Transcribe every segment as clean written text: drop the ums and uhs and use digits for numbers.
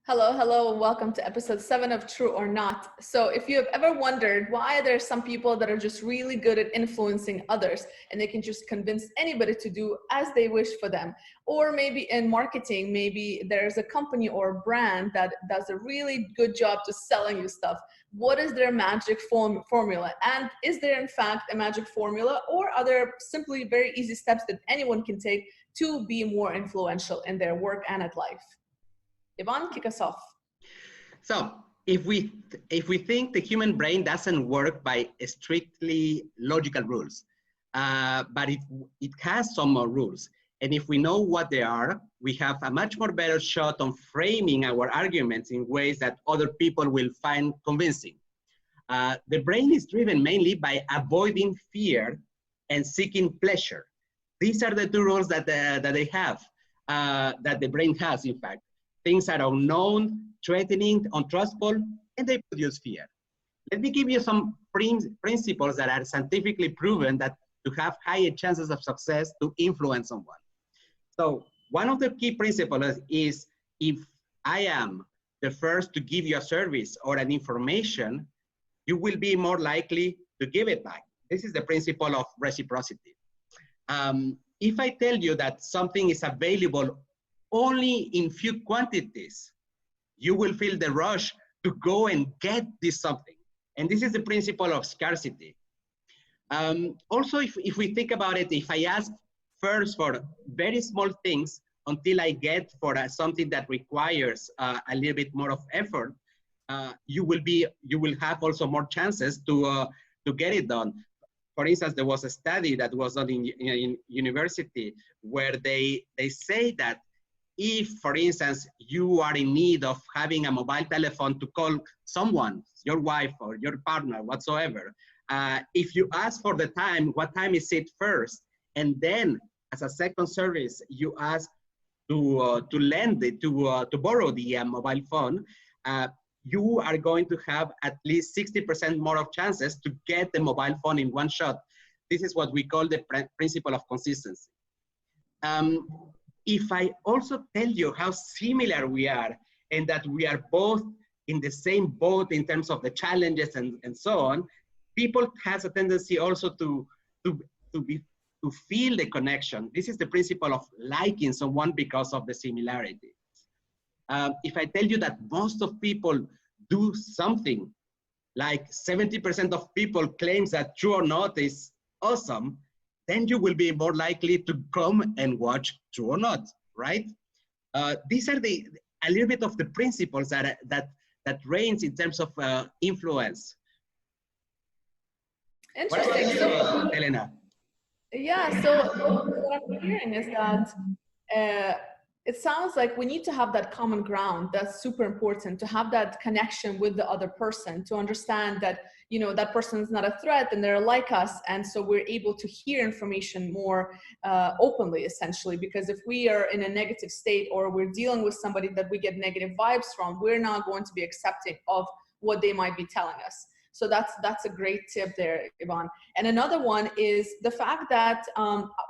Hello, hello, and welcome to episode 7 of True or Not. So if you have ever wondered why there are some people that are just really good at influencing others and they can just convince anybody to do as they wish for them, or maybe in marketing, maybe there's a company or a brand that does a really good job to selling you stuff. What is their magic formula? And is there in fact a magic formula, or are there simply very easy steps that anyone can take to be more influential in their work and at life? Ivan, kick us off. So if we think the human brain doesn't work by strictly logical rules, but it has some more rules. And if we know what they are, we have a much more better shot on framing our arguments in ways that other people will find convincing. The brain is driven mainly by avoiding fear and seeking pleasure. These are the two rules that they have, that the brain has, in fact. Things are unknown, threatening, untrustful, and they produce fear. Let me give you some principles that are scientifically proven that to have higher chances of success to influence someone. So one of the key principles is if I am the first to give you a service or an information, you will be more likely to give it back. This is the principle of reciprocity. If I tell you that something is available only in few quantities, you will feel the rush to go and get this something. And this is the principle of scarcity. Also, if we think about it, if I ask first for very small things until I get for something that requires a little bit more of effort, you will have also more chances to get it done. For instance, there was a study that was done in university where they say that if, for instance, you are in need of having a mobile telephone to call someone, your wife or your partner, whatsoever, if you ask for the time, what time is it first, and then as a second service, you ask to lend it, to borrow the mobile phone, you are going to have at least 60% more of chances to get the mobile phone in one shot. This is what we call the principle of consistency. If I also tell you how similar we are and that we are both in the same boat in terms of the challenges and so on, people has a tendency also to feel the connection. This is the principle of liking someone because of the similarity. If I tell you that most of people do something, like 70% of people claims that True or Not is awesome, then you will be more likely to come and watch True or Not, right? These are a little bit of the principles that reigns in terms of influence. Interesting. So, Elena? Yeah, so what I'm hearing is that it sounds like we need to have that common ground. That's super important, to have that connection with the other person, to understand that, you know, that person is not a threat and they're like us. And so we're able to hear information more openly, essentially, because if we are in a negative state or we're dealing with somebody that we get negative vibes from, we're not going to be accepting of what they might be telling us. So that's a great tip there, Ivan. And another one is the fact that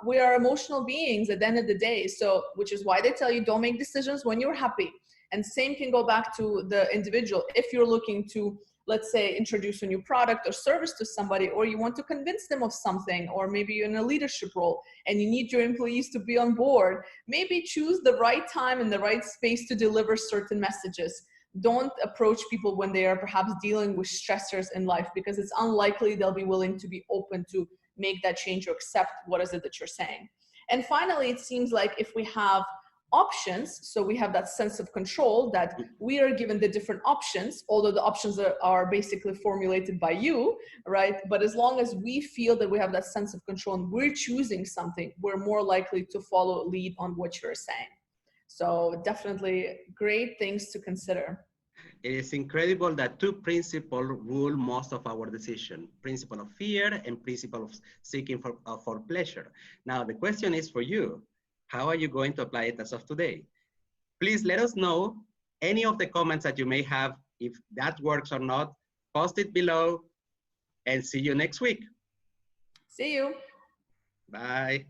we are emotional beings at the end of the day. So, which is why they tell you don't make decisions when you're happy. And same can go back to the individual. If you're looking to, let's say, introduce a new product or service to somebody, or you want to convince them of something, or maybe you're in a leadership role and you need your employees to be on board, maybe choose the right time and the right space to deliver certain messages. Don't approach people when they are perhaps dealing with stressors in life, because it's unlikely they'll be willing to be open to make that change or accept what is it that you're saying. And finally, it seems like if we have options, so we have that sense of control, that we are given the different options, although the options are basically formulated by you, right? But as long as we feel that we have that sense of control and we're choosing something, we're more likely to follow lead on what you're saying. So definitely great things to consider. It is incredible that two principles rule most of our decision: principle of fear and principle of seeking for pleasure. Now, the question is for you, how are you going to apply it as of today? Please let us know any of the comments that you may have, if that works or not. Post it below and see you next week. See you. Bye.